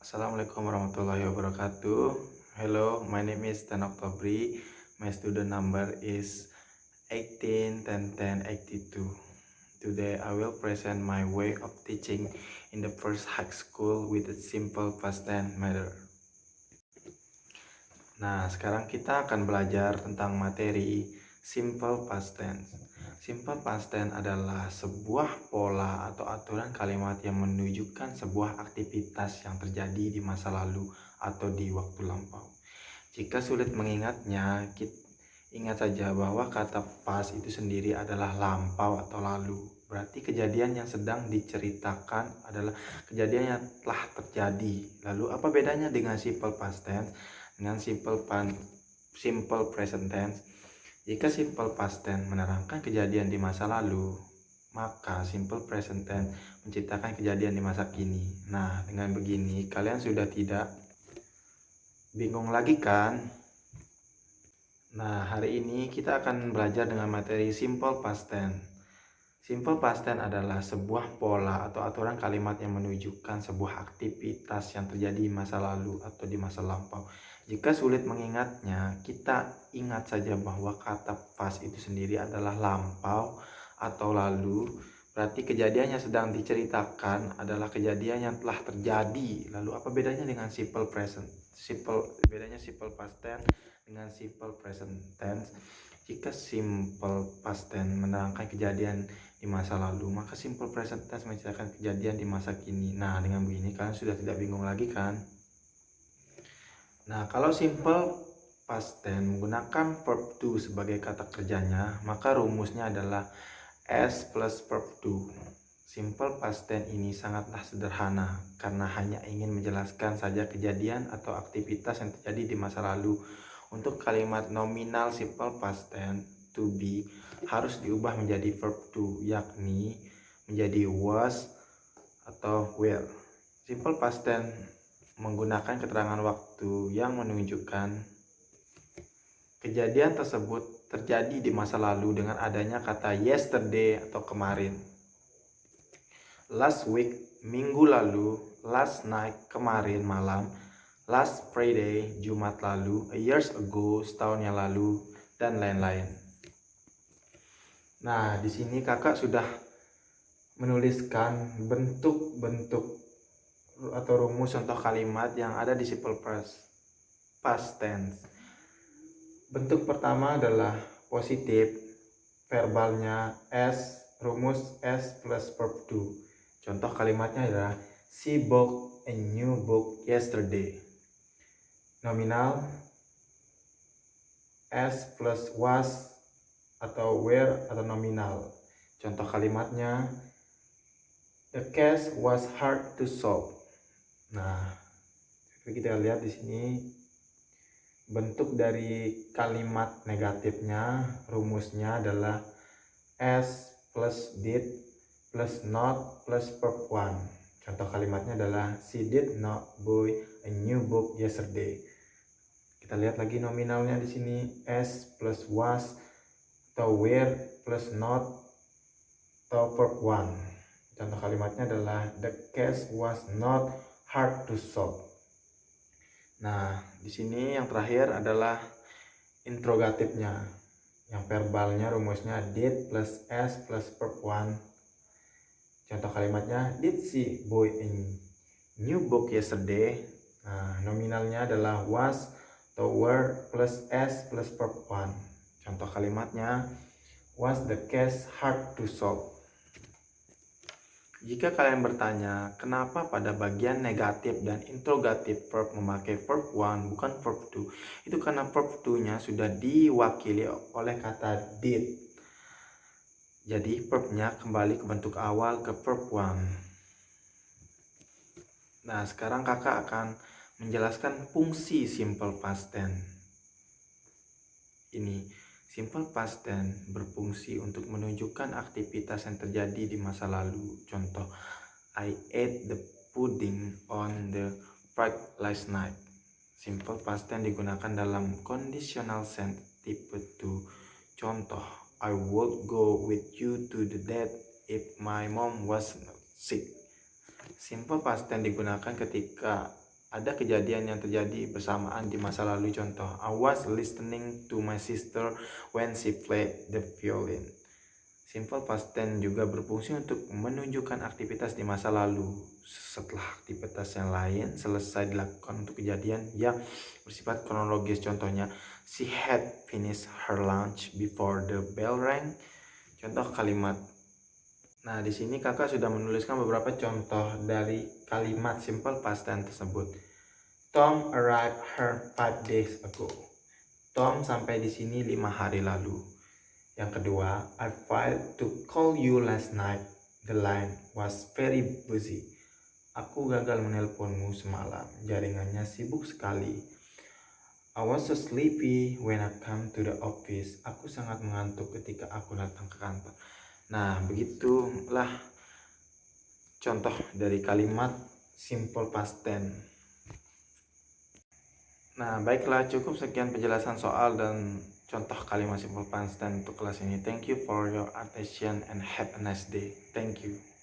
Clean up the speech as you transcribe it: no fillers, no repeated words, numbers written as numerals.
Assalamualaikum warahmatullahi wabarakatuh. Hello, my name is Tan Oktobri. My student number is 18 10 10 82. Today I will present my way of teaching in the first high school with a simple past tense method. Nah, sekarang kita akan belajar tentang materi simple past tense. Simple past tense adalah sebuah pola atau aturan kalimat yang menunjukkan sebuah aktivitas yang terjadi di masa lalu atau di waktu lampau. Jika sulit mengingatnya, ingat saja bahwa kata past itu sendiri adalah lampau atau lalu. Berarti kejadian yang sedang diceritakan adalah kejadian yang telah terjadi. Lalu apa bedanya dengan simple past tense dengan simple present tense? Jika simple past tense menerangkan kejadian di masa lalu, maka simple present tense menciptakan kejadian di masa kini. Nah, dengan begini kalian sudah tidak bingung lagi kan? Nah, hari ini kita akan belajar dengan materi simple past tense. Simple past tense adalah sebuah pola atau aturan kalimat yang menunjukkan sebuah aktivitas yang terjadi di masa lalu atau di masa lampau. Jika sulit mengingatnya, kita ingat saja bahwa kata past itu sendiri adalah lampau atau lalu. Berarti kejadian yang sedang diceritakan adalah kejadian yang telah terjadi. Lalu apa bedanya dengan simple present? Bedanya simple past tense dengan simple present tense. Jika simple past tense menerangkan kejadian di masa lalu, maka simple present tense menceritakan kejadian di masa kini. Nah, dengan begini kalian sudah tidak bingung lagi kan? Nah, kalau simple past tense menggunakan verb to sebagai kata kerjanya, maka rumusnya adalah S plus verb to. Simple past tense ini sangatlah sederhana karena hanya ingin menjelaskan saja kejadian atau aktivitas yang terjadi di masa lalu. Untuk kalimat nominal simple past tense to be harus diubah menjadi verb to, yakni menjadi was atau were. Simple past tense menggunakan keterangan waktu yang menunjukkan kejadian tersebut terjadi di masa lalu dengan adanya kata yesterday atau kemarin. Last week, minggu lalu. Last night, kemarin malam. Last Friday, Jumat lalu. A years ago, setahun yang lalu, dan lain-lain. Nah, di sini kakak sudah menuliskan bentuk-bentuk atau rumus contoh kalimat yang ada di simple past tense. Bentuk pertama adalah positif, verbalnya S, rumus S plus verb to. Contoh kalimatnya adalah she bought a new book yesterday. Nominal S plus was atau were atau nominal. Contoh kalimatnya the case was hard to solve. Nah, kita lihat di sini bentuk dari kalimat negatifnya, rumusnya adalah S plus did plus not plus verb 1. Contoh kalimatnya adalah she did not buy a new book yesterday. Kita lihat lagi nominalnya di sini S plus was atau were plus not atau verb 1. Contoh kalimatnya adalah the case was not hard to solve. Nah, di sini yang terakhir adalah interrogatifnya. Yang verbalnya rumusnya did plus S plus verb 1. Contoh kalimatnya did she buy a new book yesterday. Nah, nominalnya adalah was atau were plus S plus verb 1. Contoh kalimatnya was the case hard to solve. Jika kalian bertanya, kenapa pada bagian negatif dan interrogatif verb memakai verb 1 bukan verb 2? Itu karena verb 2-nya sudah diwakili oleh kata did. Jadi verbnya kembali ke bentuk awal ke verb 1. Nah, sekarang kakak akan menjelaskan fungsi simple past tense. Ini. Simple past tense berfungsi untuk menunjukkan aktivitas yang terjadi di masa lalu. Contoh, I ate the pudding on the park last night. Simple past tense digunakan dalam conditional sense tipe 2. Contoh, I would go with you to the date if my mom was sick. Simple past tense digunakan ketika ada kejadian yang terjadi bersamaan di masa lalu. Contoh, I was listening to my sister when she played the violin. Simple past tense juga berfungsi untuk menunjukkan aktivitas di masa lalu setelah aktivitas yang lain selesai dilakukan untuk kejadian yang bersifat kronologis. Contohnya, she had finished her lunch before the bell rang. Contoh kalimat. Nah, di sini kakak sudah menuliskan beberapa contoh dari kalimat simple past tense tersebut. Tom arrived here 5 days ago. Tom sampai di sini 5 hari lalu. Yang kedua, I failed to call you last night. The line was very busy. Aku gagal menelponmu semalam. Jaringannya sibuk sekali. I was so sleepy when I come to the office. Aku sangat mengantuk ketika aku datang ke kantor. Nah, begitulah contoh dari kalimat simple past tense. Nah, baiklah, cukup sekian penjelasan soal dan contoh kalimat simple past tense untuk kelas ini. Thank you for your attention and have a nice day. Thank you.